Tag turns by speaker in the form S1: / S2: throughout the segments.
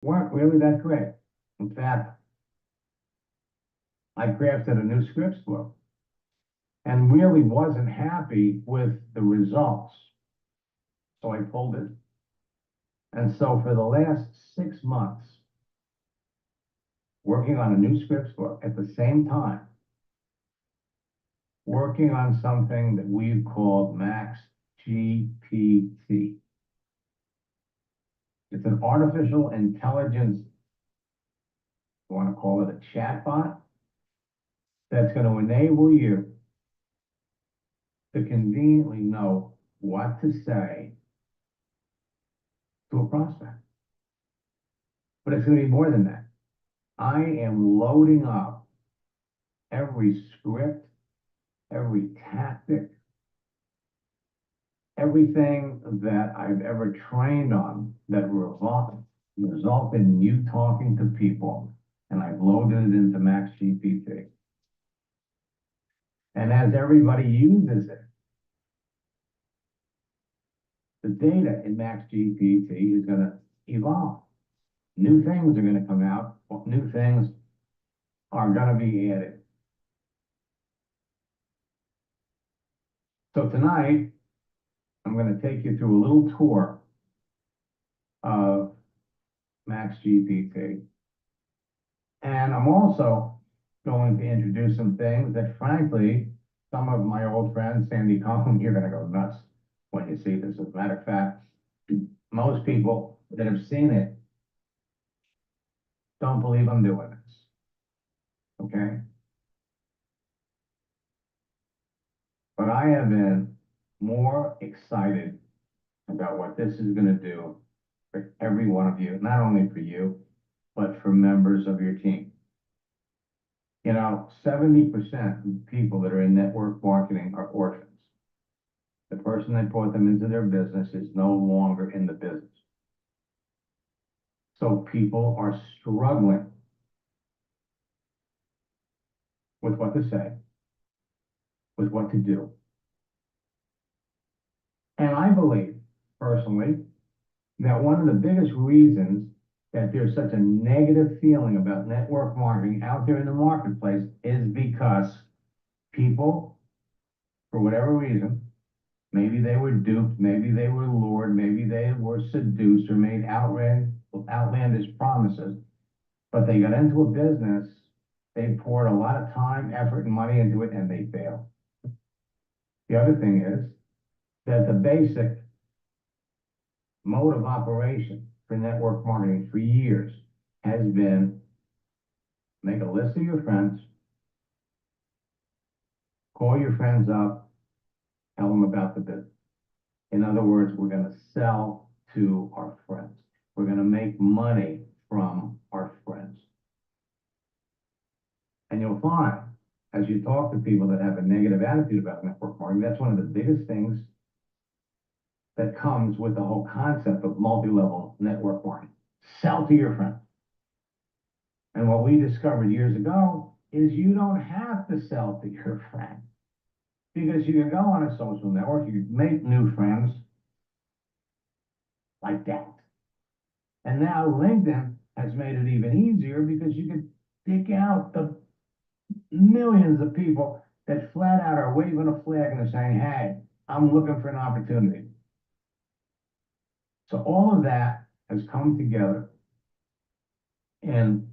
S1: weren't really that great. In fact, I crafted a new scripts book and really wasn't happy with the results. So I pulled it. And so for the last 6 months, working on a new scripts book at the same time, working on something that we've called Max GPT. It's an artificial intelligence, you want to call it a chatbot, that's going to enable you to conveniently know what to say to a prospect. But it's going to be more than that. I am loading up every script, every tactic, everything that I've ever trained on that resulted in you talking to people, and I've loaded it into Max GPT. And as everybody uses it, the data in Max GPT is going to evolve. New things are going to come out. New things are going to be added. So tonight, I'm going to take you through a little tour of Max GPT. And I'm also going to introduce some things that, frankly, some of my old friends, Sandy Cohen, you're going to go nuts when you see this. As a matter of fact, most people that have seen it don't believe I'm doing this. Okay? But I have been more excited about what this is going to do for every one of you, not only for you, but for members of your team. You know, 70% of people that are in network marketing are orphans. The person that brought them into their business is no longer in the business. So people are struggling with what to say, with what to do. And I believe, personally, that one of the biggest reasons that there's such a negative feeling about network marketing out there in the marketplace is because people, for whatever reason, maybe they were duped, maybe they were lured, maybe they were seduced or made outlandish promises, but they got into a business, they poured a lot of time, effort, and money into it, and they failed. The other thing is that the basic mode of operation for network marketing for years has been make a list of your friends, call your friends up, tell them about the business. In other words, we're going to sell to our friends. We're going to make money from our friends. And you'll find, as you talk to people that have a negative attitude about network marketing, that's one of the biggest things that comes with the whole concept of multi-level network marketing. Sell to your friends. And what we discovered years ago is you don't have to sell to your friends, because you can go on a social network, you can make new friends like that. And now LinkedIn has made it even easier because you can pick out the millions of people that flat out are waving a flag and they're saying, hey, I'm looking for an opportunity. So all of that has come together in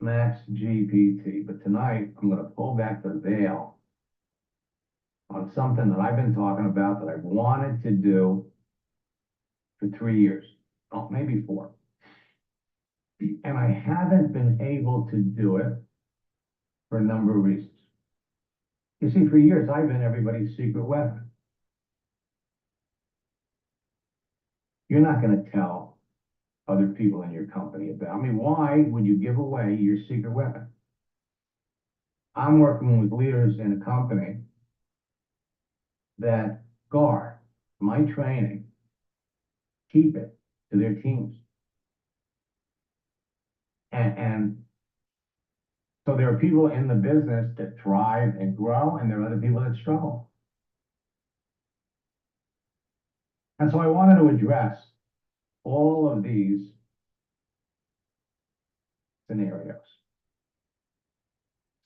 S1: Max GPT. But tonight, I'm going to pull back the veil on something that I've been talking about that I've wanted to do for 3 years, oh, maybe 4. And I haven't been able to do it for a number of reasons. You see, for years, I've been everybody's secret weapon. You're not going to tell other people in your company about. I mean, why would you give away your secret weapon? I'm working with leaders in a company that guard my training, keep it to their teams. And so there are people in the business that thrive and grow, and there are other people that struggle. And so I wanted to address all of these scenarios.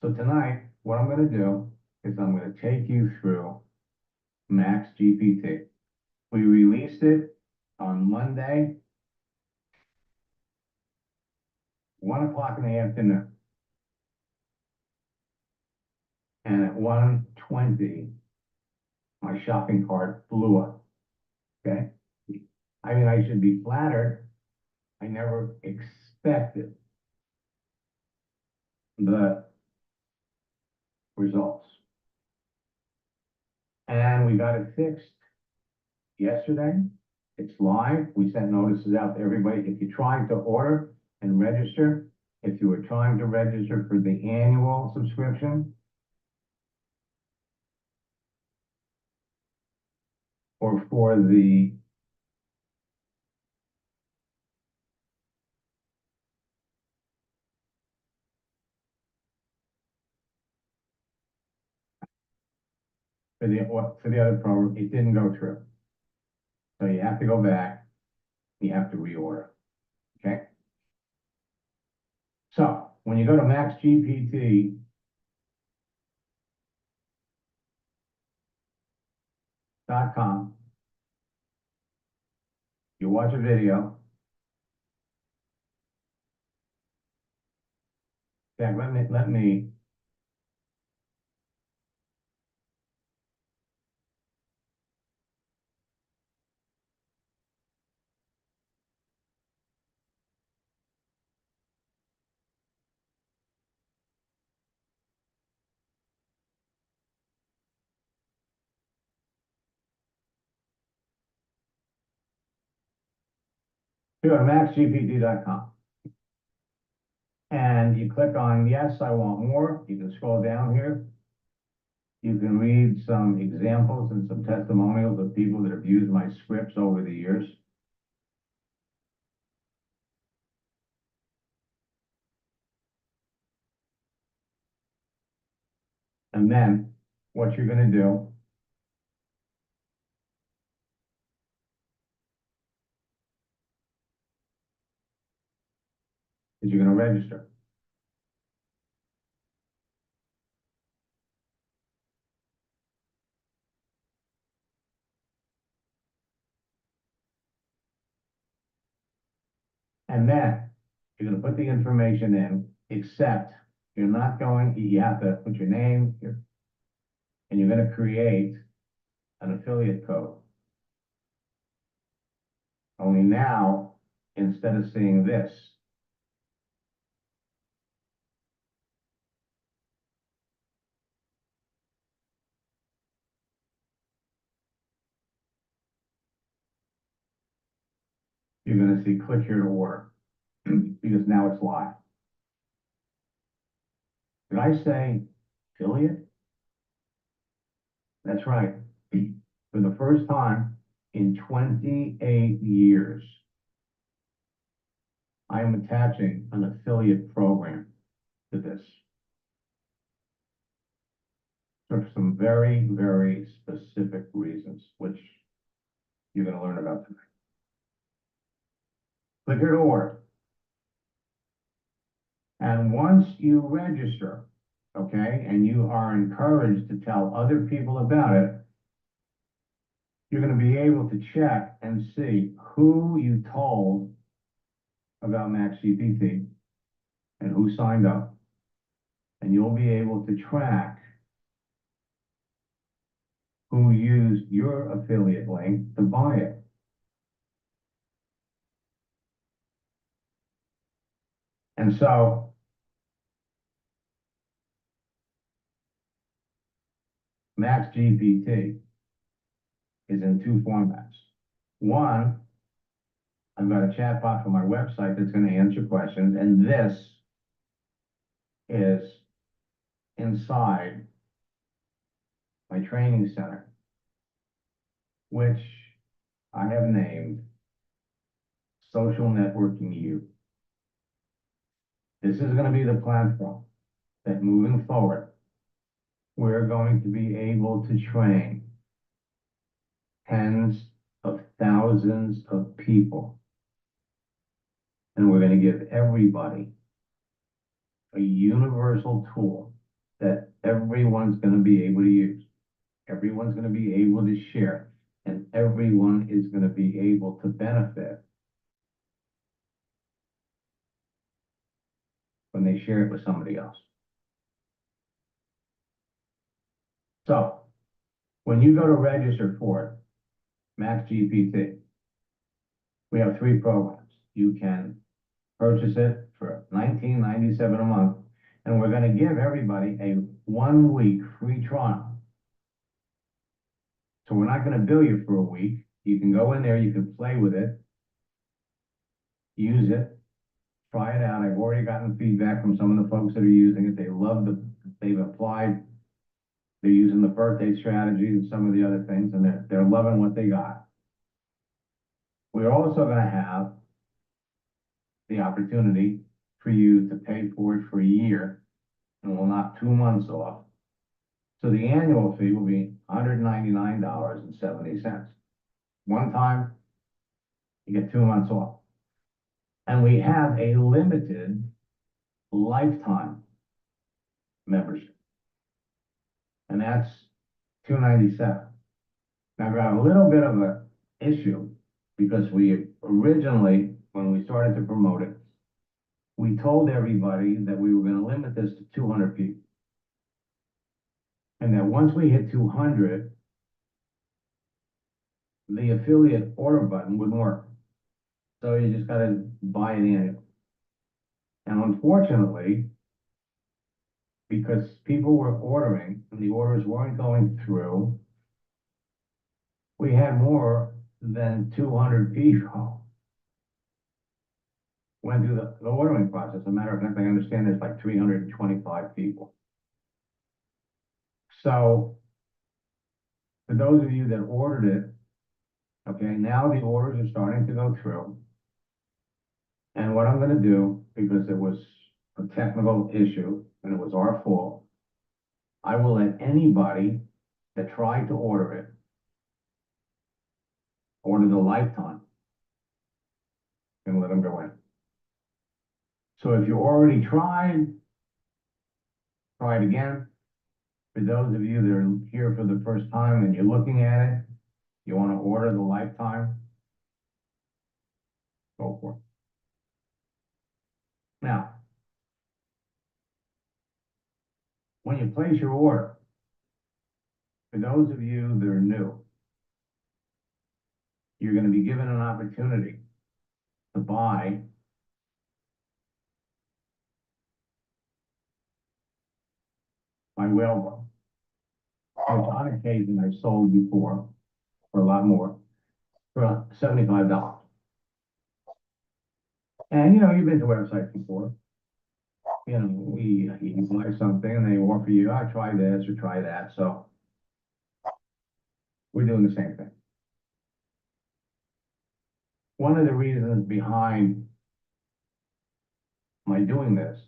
S1: So tonight, what I'm going to do is I'm going to take you through Max GPT. We released it on Monday, 1 o'clock in the afternoon. And at 1:20, my shopping cart blew up. Okay? I mean, I should be flattered. I never expected the results. And we got it fixed yesterday. It's live. We sent notices out to everybody. If you're trying to order and register, if you were trying to register for the annual subscription, or for the other program, it didn't go through. So you have to go back, you have to reorder. Okay? So when you go to maxgpt.com, you watch a video. In fact, let me go to maxgpt.com. And you click on yes, I want more. You can scroll down here. You can read some examples and some testimonials of people that have used my scripts over the years. And then what you're going to do is you're going to register. And then you're going to put the information in, except you're not going, you have to put your name here, and you're going to create an affiliate code. Only now, instead of seeing this, you're going to see click here to order because now it's live. Did I say affiliate? That's right. For the first time in 28 years, I am attaching an affiliate program to this for some very, very specific reasons, which you're going to learn about tonight. Click here to order. And once you register, okay, and you are encouraged to tell other people about it, you're going to be able to check and see who you told about Max GPT and who signed up. And you'll be able to track who used your affiliate link to buy it. And so Max GPT is in two formats. One, I've got a chat bot for my website that's going to answer questions, and this is inside my training center, which I have named Social Networking U. This is going to be the platform that moving forward, we're going to be able to train tens of thousands of people. And we're going to give everybody a universal tool that everyone's going to be able to use. Everyone's going to be able to share, and everyone is going to be able to benefit when they share it with somebody else. So, when you go to register for it, Max GPT, we have 3 programs. You can purchase it for $19.97 a month, and we're going to give everybody a 1-week free trial. So we're not going to bill you for a week. You can go in there, you can play with it, use it, try it out. I've already gotten feedback from some of the folks that are using it. They love they've applied, they're using the birthday strategy and some of the other things, and they're loving what they got. We're also going to have the opportunity for you to pay for it for a year, and we'll knock 2 months off. So the annual fee will be $199.70. One time, you get 2 months off. And we have a limited lifetime membership. And that's $297. Now, we got a little bit of an issue because we originally, when we started to promote it, we told everybody that we were going to limit this to 200 people. And that once we hit 200, the affiliate order button wouldn't work. So you just got to buy it annually. And unfortunately, because people were ordering and the orders weren't going through, we had more than 200 people went through the ordering process. As a matter of fact, I understand there's like 325 people. So for those of you that ordered it, okay, now the orders are starting to go through. And what I'm going to do, because it was a technical issue and it was our fault, I will let anybody that tried to order it order the lifetime and let them go in. So if you already tried, try it again. For those of you that are here for the first time and you're looking at it, you want to order the lifetime, go for it. Now, when you place your order, for those of you that are new, you're going to be given an opportunity to buy my whale book, which on occasion I sold before for a lot more, for $75. And you know, you've been to websites before. You know, you buy something and they offer you, I try this or try that. So we're doing the same thing. One of the reasons behind my doing this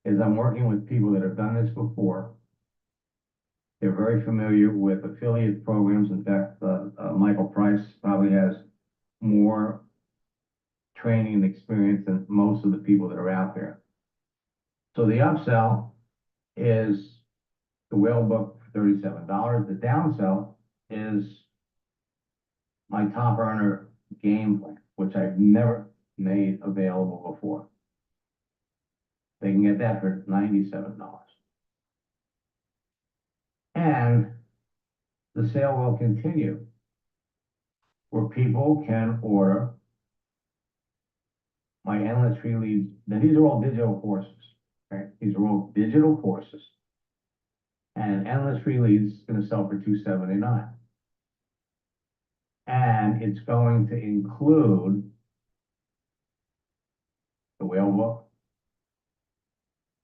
S1: is I'm working with people that have done this before. They're very familiar with affiliate programs. In fact, Michael Price probably has more training and experience than most of the people that are out there. So the upsell is the whale book for $37. The downsell is my top earner game plan, which I've never made available before. They can get that for $97. And the sale will continue where people can order my endless free leads. Now, these are all digital courses. Right? These are all digital courses. And endless free leads is going to sell for $279. And it's going to include the whale book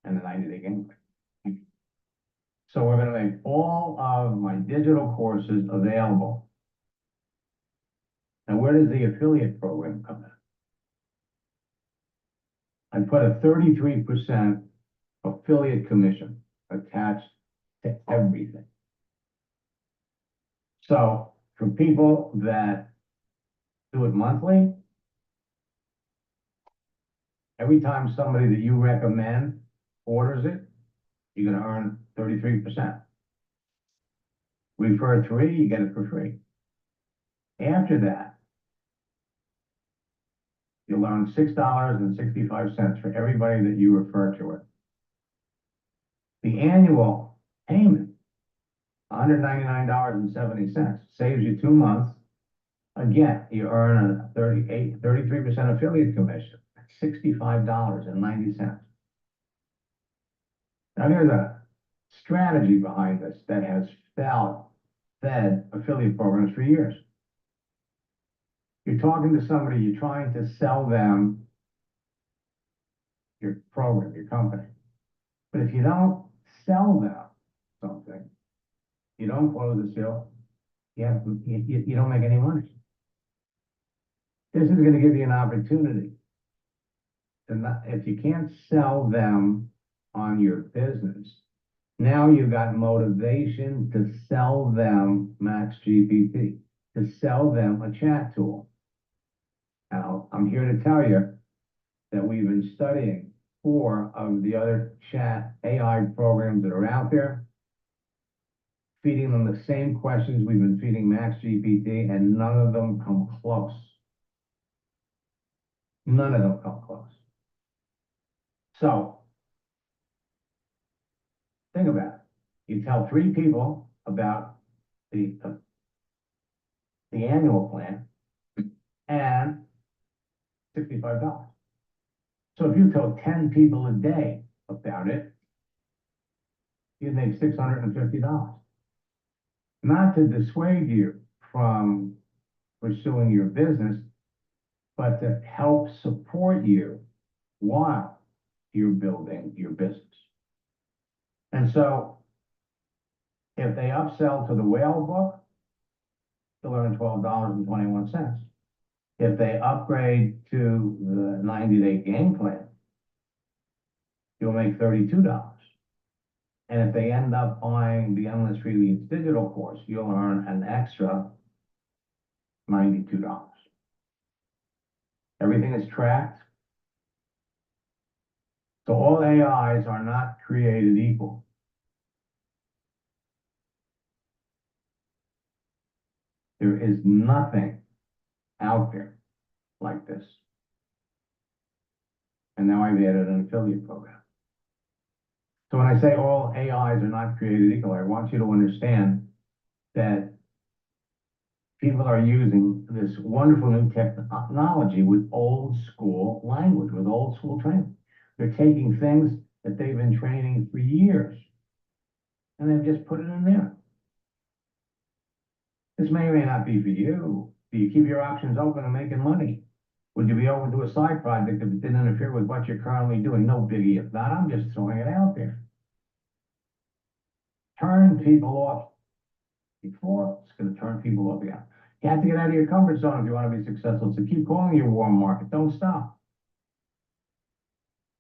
S1: and the 90-day game plan. So we're going to make all of my digital courses available. Now, where does the affiliate program come in? I put a 33% affiliate commission attached to everything. So for people that do it monthly, every time somebody that you recommend orders it, you're gonna earn 33%. Refer 3, you get it for free. After that, you'll earn $6.65 for everybody that you refer to it. The annual payment, $199.70, saves you 2 months. Again, you earn a 33% affiliate commission, $65.90. Now here's a strategy behind this that has fed affiliate programs for years. You're talking to somebody, you're trying to sell them your program, your company. But if you don't sell them something, you don't close the sale, you don't make any money. This is going to give you an opportunity. If you can't sell them on your business, now you've got motivation to sell them Max GPT, to sell them a chat tool. Now, I'm here to tell you that we've been studying 4 of the other chat AI programs that are out there, feeding them the same questions we've been feeding Max GPT, and none of them come close. None of them come close. So, think about it. You tell 3 people about the annual plan and $65. So if you tell 10 people a day about it, you'd make $650. Not to dissuade you from pursuing your business, but to help support you while you're building your business. And so if they upsell to the whale book, they'll earn $12.21. If they upgrade to the 90-day game plan, you'll make $32. And if they end up buying the Endless Free Leads digital course, you'll earn an extra $92. Everything is tracked. So all AIs are not created equal. There is nothing out there like this. And now I've added an affiliate program. So when I say all AIs are not created equal, I want you to understand that people are using this wonderful new technology with old school language, with old school training. They're taking things that they've been training for years, and they've just put it in there. This may or may not be for you. Do you keep your options open and making money? Would you be open to a side project if it didn't interfere with what you're currently doing? No biggie if not. I'm just throwing it out there. Turn people off before, it's going to turn people off again. You have to get out of your comfort zone if you want to be successful. So keep calling your warm market. Don't stop.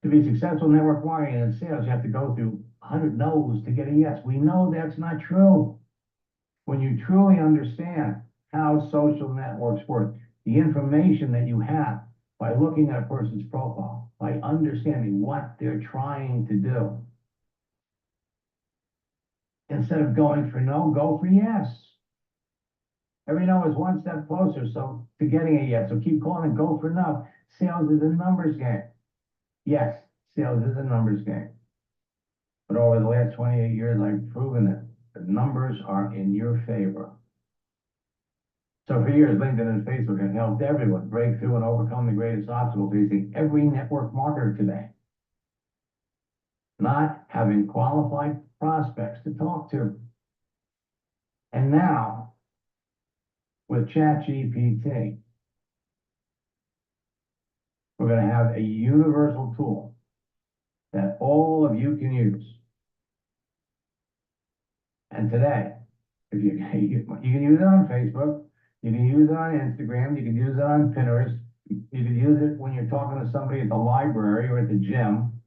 S1: To be successful in network marketing and sales, you have to go through 100 no's to get a yes. We know that's not true. When you truly understand how social networks work, the information that you have by looking at a person's profile, by understanding what they're trying to do, instead of going for no, go for yes. Every no is one step closer to getting a yes. So keep calling and go for no. Sales is a numbers game. Yes, sales is a numbers game. But over the last 28 years, I've proven it. The numbers are in your favor. So for years, LinkedIn and Facebook have helped everyone break through and overcome the greatest obstacle facing every network marketer today. Not having qualified prospects to talk to. And now, with ChatGPT, we're going to have a universal tool that all of you can use. And today, if you can use it on Facebook, you can use it on Instagram, you can use it on Pinterest, you can use it when you're talking to somebody at the library or at the gym.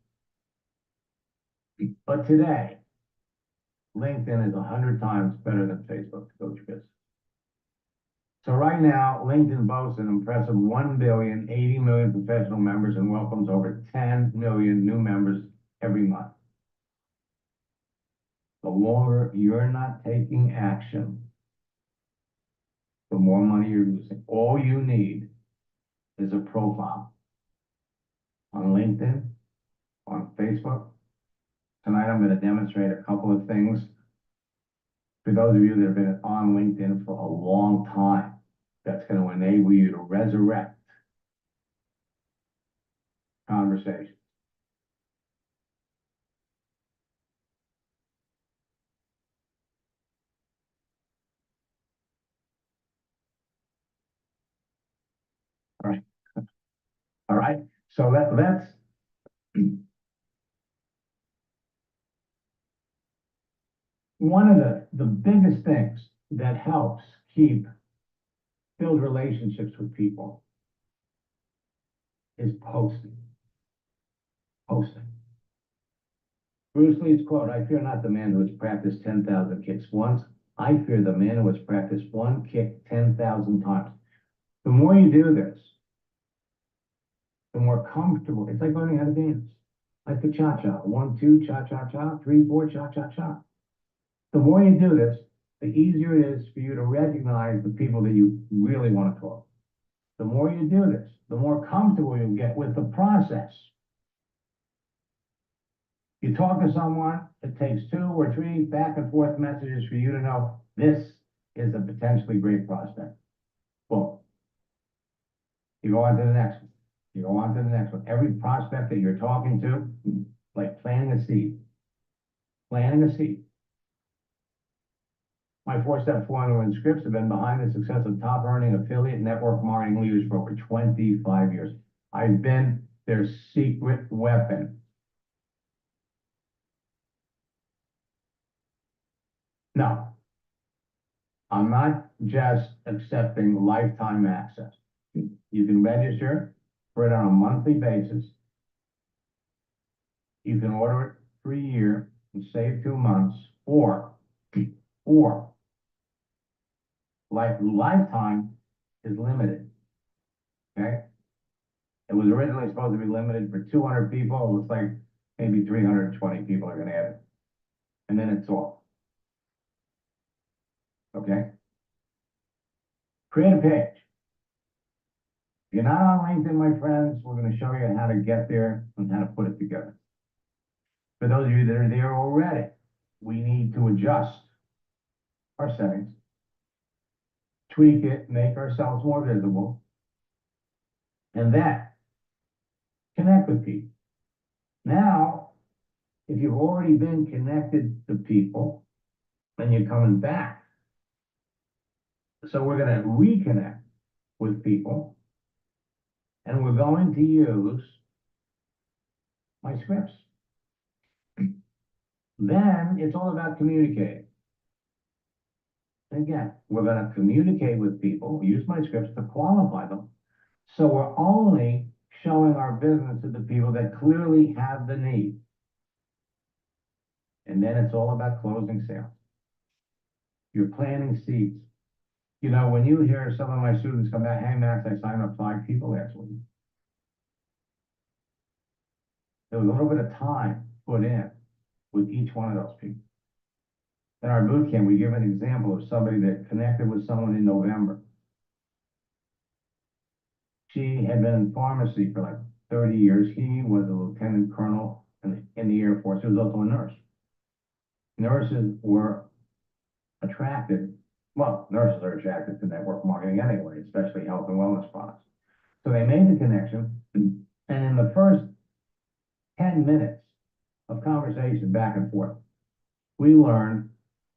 S1: But today, LinkedIn is 100 times better than Facebook to coach business. So right now, LinkedIn boasts an impressive 1 billion, 80 million professional members and welcomes over 10 million new members every month. The longer you're not taking action, the more money you're losing. All you need is a profile on LinkedIn, on Facebook. Tonight, I'm going to demonstrate a couple of things. For those of you that have been on LinkedIn for a long time, that's going to enable you to resurrect conversation. All right. All right. So that's one of the biggest things that helps build relationships with people is posting. Posting. Bruce Lee's quote, "I fear not the man who has practiced 10,000 kicks once. I fear the man who has practiced one kick 10,000 times." The more you do this, the more comfortable. It's like learning how to dance. Like the cha-cha. 1, 2, cha-cha-cha. 3, 4, cha-cha-cha. The more you do this, the easier it is for you to recognize the people that you really want to talk. The more you do this, the more comfortable you'll get with the process. You talk to someone, it takes 2 or 3 back and forth messages for you to know this is a potentially great prospect. Boom. You go on to the next one. You go on to the next one. Every prospect that you're talking to, like planting a seed. Planting a seed. My 4-step formula and scripts have been behind the success of top earning affiliate network marketing leaders for over 25 years. I've been their secret weapon. No, I'm not just accepting lifetime access. You can register for it on a monthly basis. You can order it for a year and save 2 months, or lifetime is limited. Okay? It was originally supposed to be limited for 200 people. It looks like maybe 320 people are going to add it. And then it's off. Okay? Create a page. If you're not on LinkedIn, my friends, we're going to show you how to get there and how to put it together. For those of you that are there already, we need to adjust our settings, tweak it, make ourselves more visible, and then connect with people. Now, if you've already been connected to people, then you're coming back. So we're going to reconnect with people, and we're going to use my scripts. Then it's all about communicating. And again, we're going to communicate with people, use my scripts to qualify them. So we're only showing our business to the people that clearly have the need. And then it's all about closing sales. You're planting seeds. You know, when you hear some of my students come back, "Hey, Max, I signed up 5 people last week." There was a little bit of time put in with each one of those people. In our boot camp, we give an example of somebody that connected with someone in November. She had been in pharmacy for like 30 years. He was a lieutenant colonel in the Air Force. He was also a nurse. Nurses were attracted, well, nurses are attracted to network marketing anyway, especially health and wellness products. So they made the connection, and in the first 10 minutes of conversation back and forth, we learned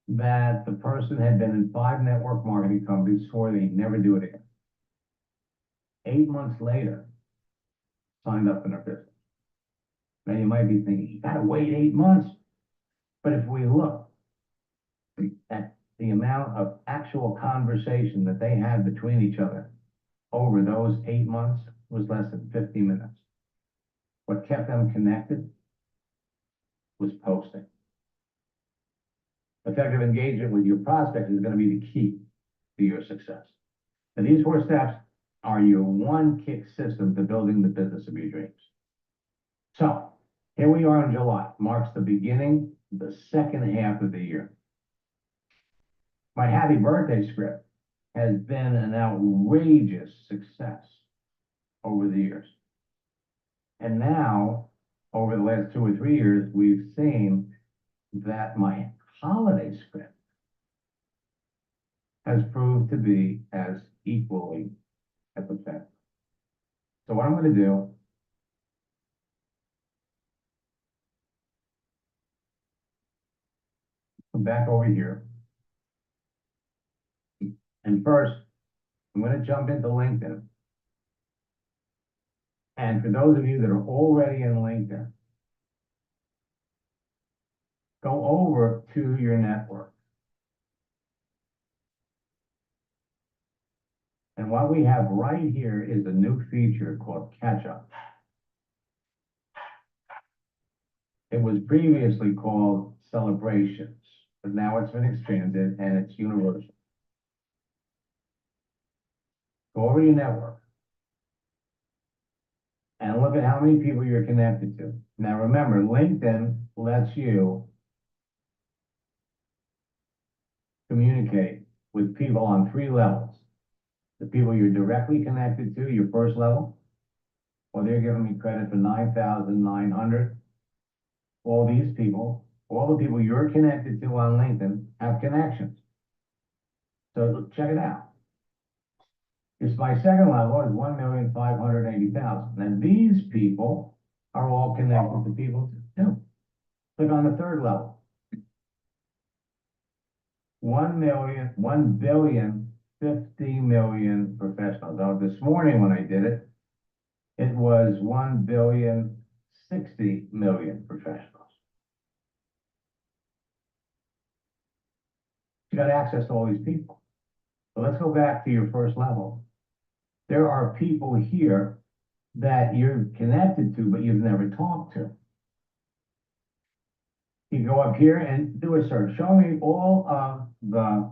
S1: that the person had been in 5 network marketing companies, swore they'd never do it again. 8 months later, signed up in our business. Now you might be thinking, you gotta wait 8 months. But if we look at the amount of actual conversation that they had between each other over those 8 months, was less than 50 minutes. What kept them connected was posting. Effective engagement with your prospect is going to be the key to your success. And these 4 steps are your one-kick system to building the business of your dreams. So, Here we are in July, marks the beginning, the second half of the year. My happy birthday script has been an outrageous success over the years. And now, over the last 2 or 3 years, we've seen that my holiday script has proved to be as equally as effective. So what I'm going to do, come back over here. And first, I'm going to jump into LinkedIn. And for those of you that are already in LinkedIn, go over to your network. And what we have right here is a new feature called Catch Up. It was previously called Celebrations, but now it's been expanded and it's universal. Go over to your network and look at how many people you're connected to. Now remember, LinkedIn lets you communicate with people on 3 levels. The people you're directly connected to, your first level, well, they're giving me credit for 9,900. All these people, all the people you're connected to on LinkedIn have connections. So check it out. It's my second level is 1,580,000. And these people are all connected to people too. Click on the third level. 1,050,000,000 professionals. Now, this morning when I did it, it was 1,060,000,000 professionals. You got access to all these people. So let's go back to your first level. There are people here that you're connected to, but you've never talked to. You go up here and do a search. Show me all of the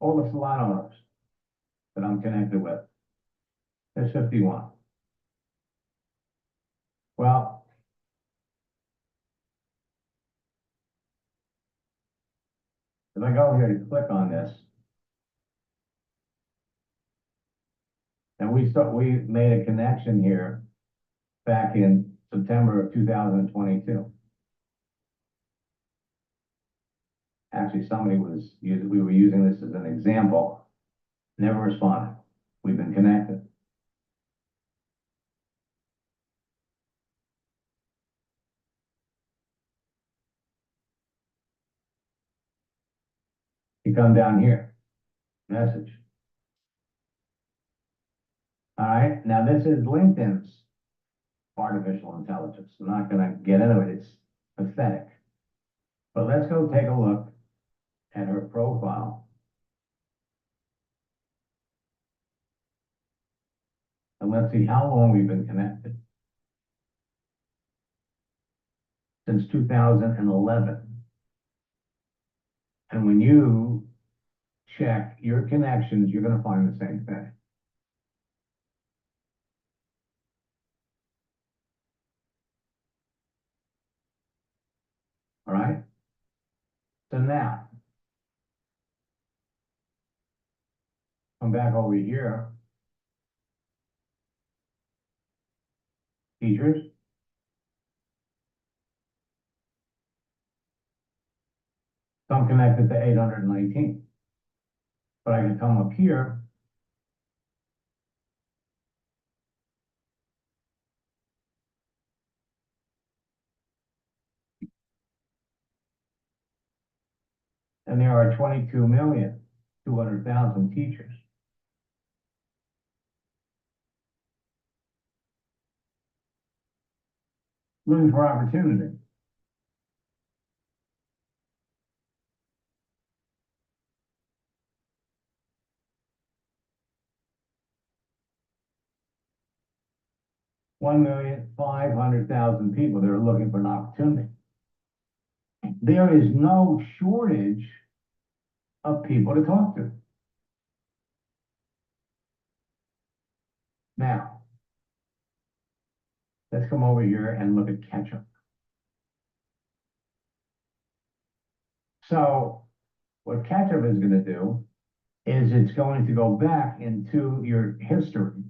S1: salon owners that I'm connected with. There's 51. Well, if I go here to click on this, and we made a connection here back in September of 2022. Actually, we were using this as an example, never responded. We've been connected. You come down here, message. All right, now this is LinkedIn's artificial intelligence. I'm not gonna get into it, it's pathetic. But let's go take a look at her profile. And let's see how long we've been connected. Since 2011. And when you check your connections, you're going to find the same thing. All right? So now, come back over here. Features. So I'm connected to 819. But I can come up here. And there are 22,200,000 teachers. Looking for opportunity. $1,500,000 people that are looking for an opportunity. There is no shortage of people to talk to. Now, Let's come over here and look at ketchup. So what ketchup is going to do is it's going to go back into your history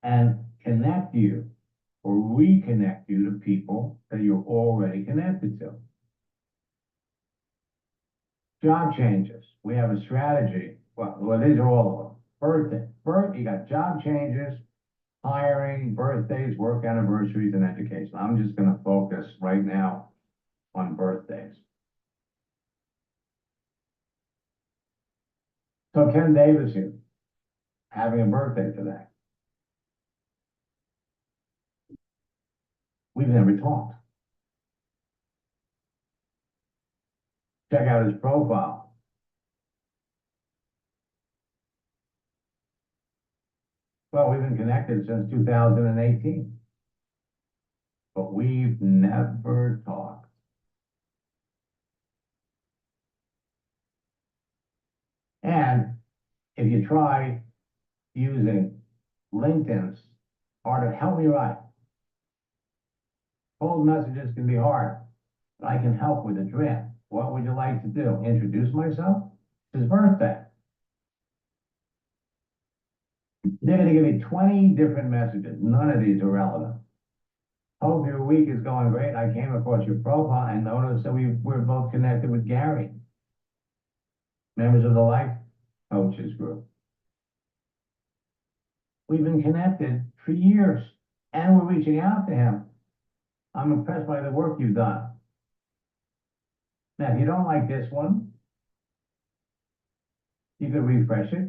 S1: and connect you or reconnect you to people that you're already connected to. Job changes. We have a strategy. Well, these are all of them. You got job changes, hiring, birthdays, work anniversaries, and education. I'm just going to focus right now on birthdays. So Ken Davis here, having a birthday today. We've never talked. Check out his profile. Well, we've been connected since 2018, but we've never talked. And if you try using LinkedIn's art of help me write, cold messages can be hard, but I can help with a draft. What would you like to do? Introduce myself? It's his birthday. They're going to give you 20 different messages. None of these are relevant. Hope your week is going great. I came across your profile and noticed that we're both connected with Gary, members of the Life Coaches group. We've been connected for years, and we're reaching out to him. I'm impressed by the work you've done. Now, if you don't like this one, you can refresh it.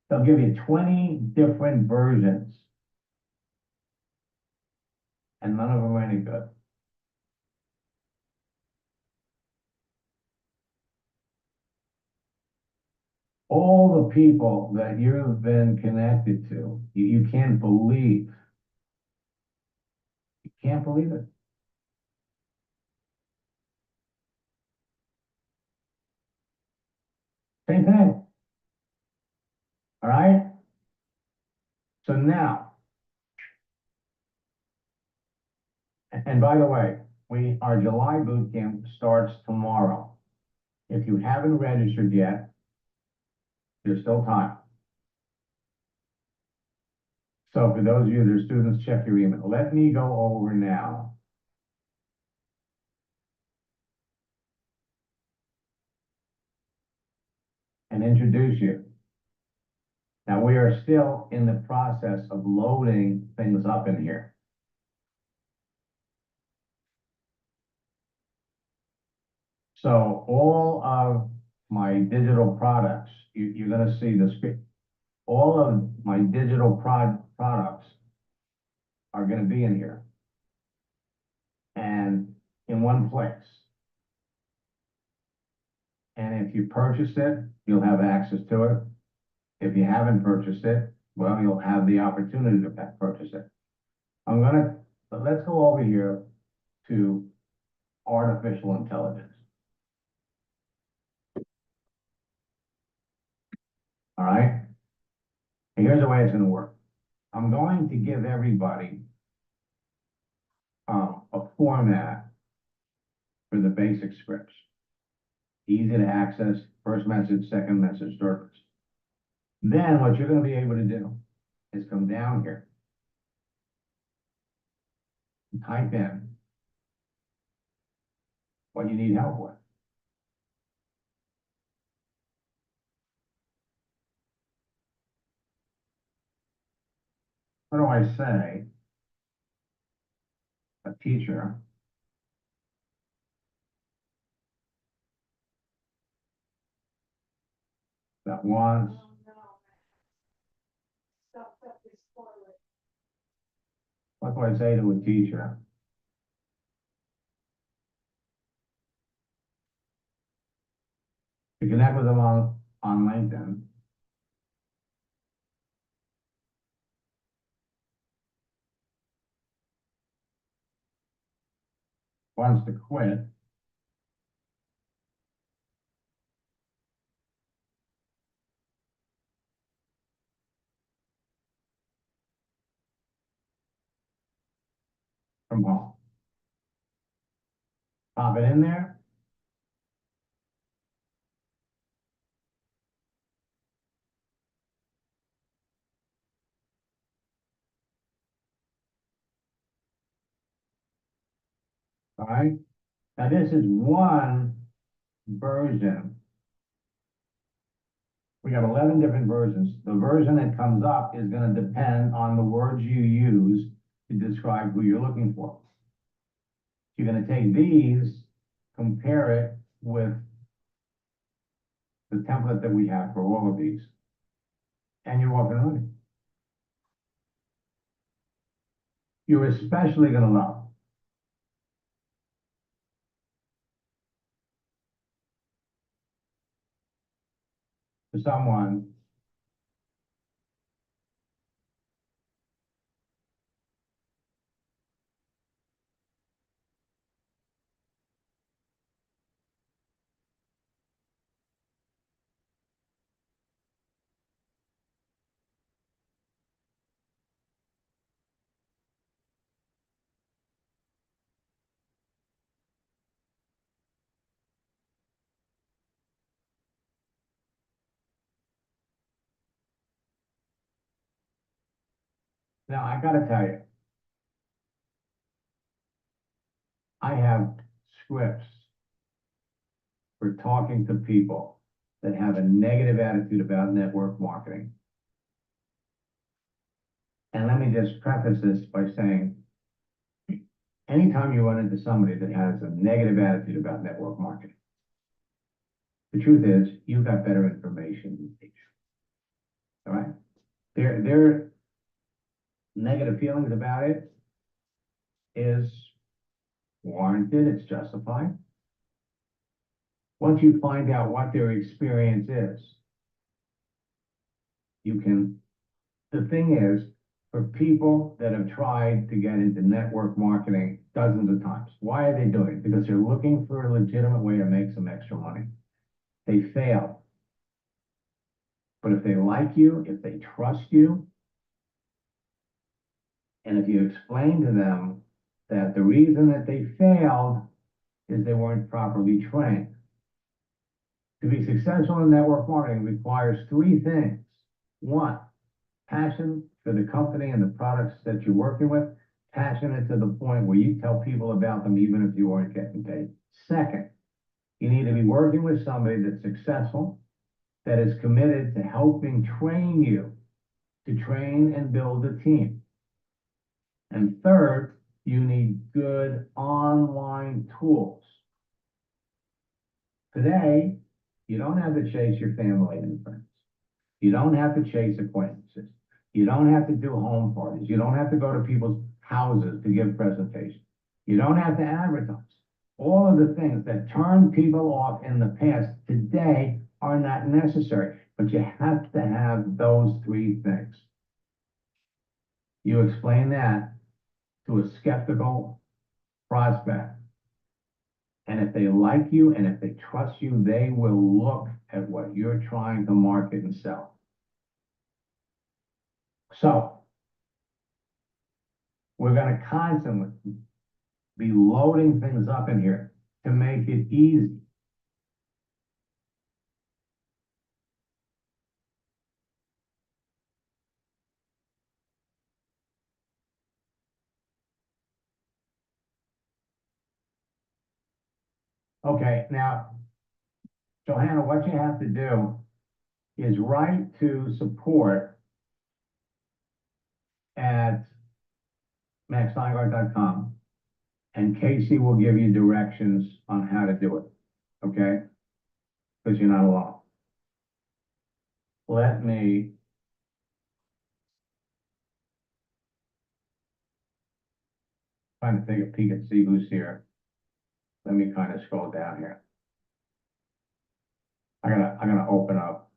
S1: They'll give you 20 different versions, and none of them are any good. All the people that you've been connected to, you can't believe. You can't believe it. Same thing. All right? So now, and by the way, our July boot camp starts tomorrow. If you haven't registered yet, there's still time. So for those of you that are students, check your email. Let me go over now and introduce you. Now we are still in the process of loading things up in here. So all of my digital products, you're going to see the screen. All of my digital products are going to be in here and in one place. And if you purchase it, you'll have access to it. If you haven't purchased it, well, you'll have the opportunity to purchase it. Let's go over here to artificial intelligence. All right? And here's the way it's going to work. I'm going to give everybody a format for the basic scripts. Easy to access, first message, second message, third message. Then what you're going to be able to do is come down here and type in what you need help with. What do I say? A teacher that wants what do I say to a teacher to connect with them on LinkedIn, wants to quit, from home. Pop it in there. All right. Now this is one version. We got 11 different versions. The version that comes up is going to depend on the words you use to describe who you're looking for. You're going to take these, compare it with the template that we have for all of these, and you're off and running. You're especially going to love for someone now. I got to tell you, I have scripts for talking to people that have a negative attitude about network marketing. And let me just preface this by saying, anytime you run into somebody that has a negative attitude about network marketing, the truth is you've got better information than they do. All right? Their negative feelings about it is warranted, it's justified. Once you find out what their experience is, you can, the thing is, for people that have tried to get into network marketing dozens of times, why are they doing it? Because they're looking for a legitimate way to make some extra money. They fail. But if they like you, if they trust you, and if you explain to them that the reason that they failed is they weren't properly trained. To be successful in network marketing requires three things. One, passion for the company and the products that you're working with, passionate to the point where you tell people about them even if you aren't getting paid. Second, you need to be working with somebody that's successful, that is committed to helping train you, to train and build a team. And third, you need good online tools. Today, you don't have to chase your family and friends. You don't have to chase acquaintances. You don't have to do home parties. You don't have to go to people's houses to give presentations. You don't have to advertise. All of the things that turned people off in the past today are not necessary, but you have to have those three things. You explain that to a skeptical prospect, and if they like you and if they trust you, they will look at what you're trying to market and sell. So, we're going to constantly be loading things up in here to make it easy. Okay, now, Johanna, what you have to do is write to support at maxsteingart.com, and Casey will give you directions on how to do it, okay? Because you're not alone. Let me trying to take a peek and see who's here. Let me kind of scroll down here. I'm gonna open up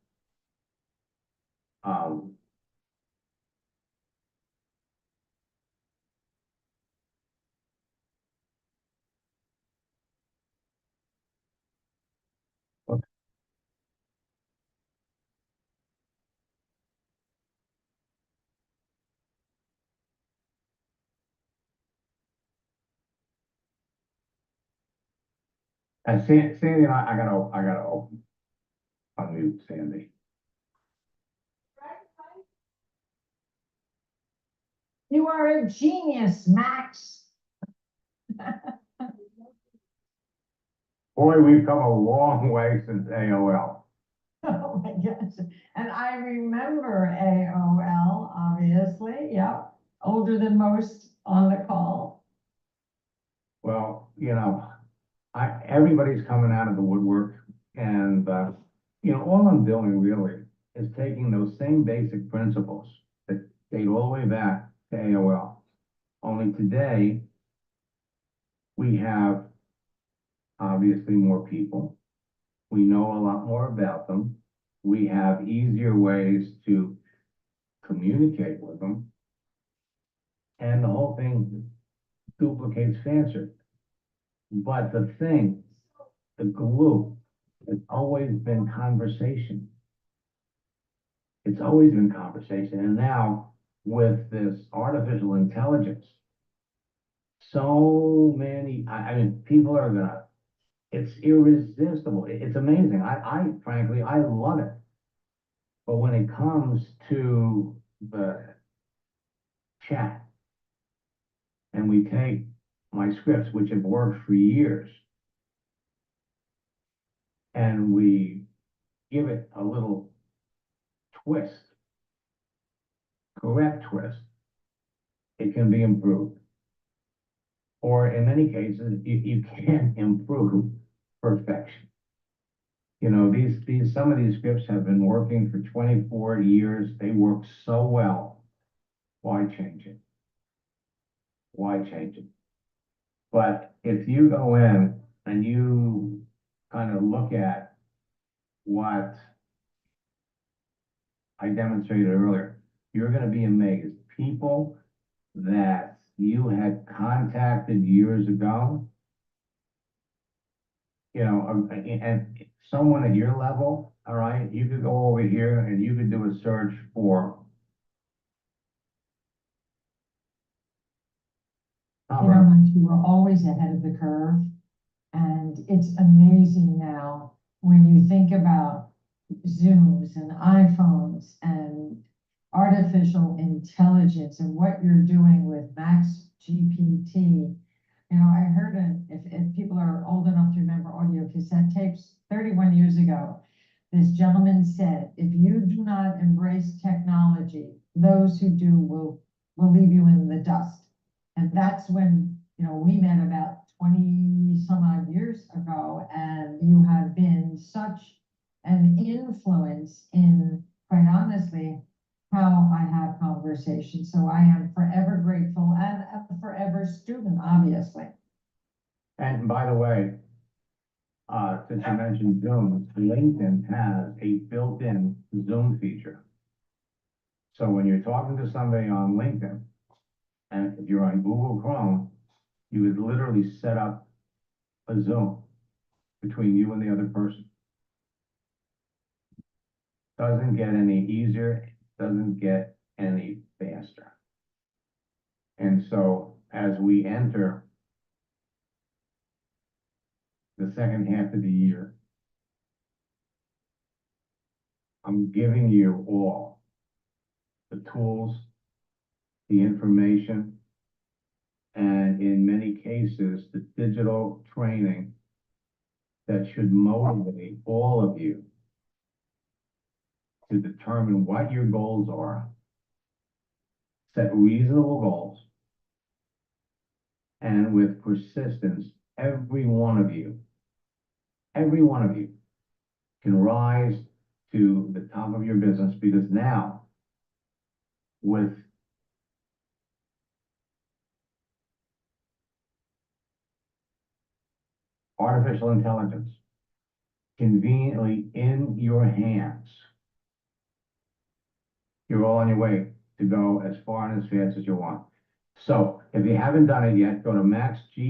S1: And Sandy and I gotta unmute Sandy.
S2: You are a genius, Max.
S1: Boy, we've come a long way since AOL.
S2: Oh my gosh. And I remember AOL, obviously. Yep. Older than most on the call.
S1: Well, everybody's coming out of the woodwork, and all I'm doing really is taking those same basic principles that date all the way back to AOL. Only today, we have obviously more people. We know a lot more about them. We have easier ways to communicate with them. And the whole thing duplicates faster. But the glue, has always been conversation. It's always been conversation. And now with this artificial intelligence, so many, I mean, people are gonna, it's irresistible. It's amazing. I frankly, I love it. But when it comes to the chat and we take my scripts, which have worked for years, and we give it a little twist, correct twist, it can be improved. Or in many cases, you can't improve perfection. Some of these scripts have been working for 24 years. They work so well. Why change it? Why change it? But if you go in and you kind of look at what I demonstrated earlier, you're going to be amazed. People that you had contacted years ago, and someone at your level, all right, you could go over here and you could do a search for.
S2: Mike, you were always ahead of the curve. And it's amazing now when you think about Zooms and iPhones and artificial intelligence and what you're doing with Max GPT. I heard if people are old enough to remember audio cassette tapes, 31 years ago, this gentleman said, if you do not embrace technology, those who do will leave you in the dust. And that's when, we met about 20 some odd years ago, and you have been such an influence in, quite honestly, how I have conversations. So I am forever grateful and a forever student, obviously.
S1: And by the way, since you mentioned Zoom, LinkedIn has a built-in Zoom feature. So when you're talking to somebody on LinkedIn, and if you're on Google Chrome, you would literally set up a Zoom between you and the other person. Doesn't get any easier, doesn't get any faster. And so as we enter the second half of the year, I'm giving you all the tools, the information, and in many cases, the digital training that should motivate all of you to determine what your goals are, set reasonable goals, and with persistence, every one of you can rise to the top of your business, because now with artificial intelligence conveniently in your hands, you're all on your way to go as far and as fast as you want. So if you haven't done it yet, go to maxgpt.com,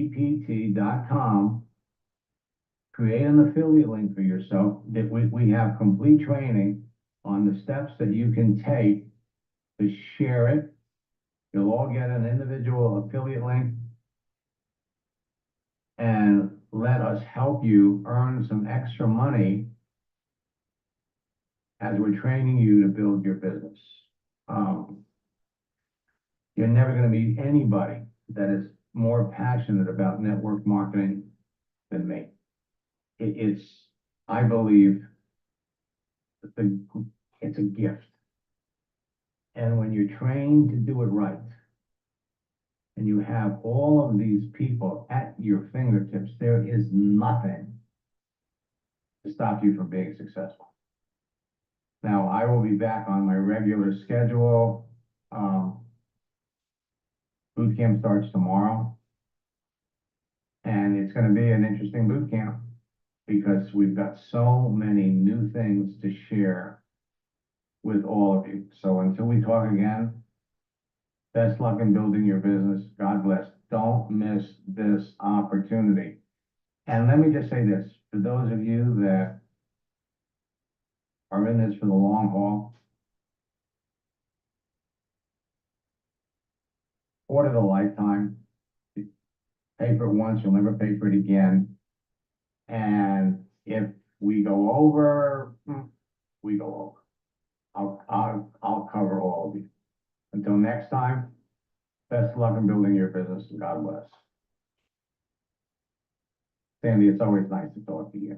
S1: create an affiliate link for yourself. We have complete training on the steps that you can take to share it. You'll all get an individual affiliate link. and let us help you earn some extra money as we're training you to build your business. Um, you're never going to meet anybody that is more passionate about network marketing than me. It's, I believe, the, it's a gift. And when you're trained to do it right, and you have all of these people at your fingertips, there is nothing to stop you from being successful. Now, I will be back on my regular schedule. Boot camp starts tomorrow. And it's going to be an interesting boot camp because we've got so many new things to share with all of you. So until we talk again, best luck in building your business. God bless. Don't miss this opportunity. And let me just say this, for those of you that are in this for the long haul, order the lifetime. Pay for it once, you'll never pay for it again. And if we go over, we go over. I'll cover all of you. Until next time, best of luck in building your business and God bless. Sandy, it's always nice to talk to you.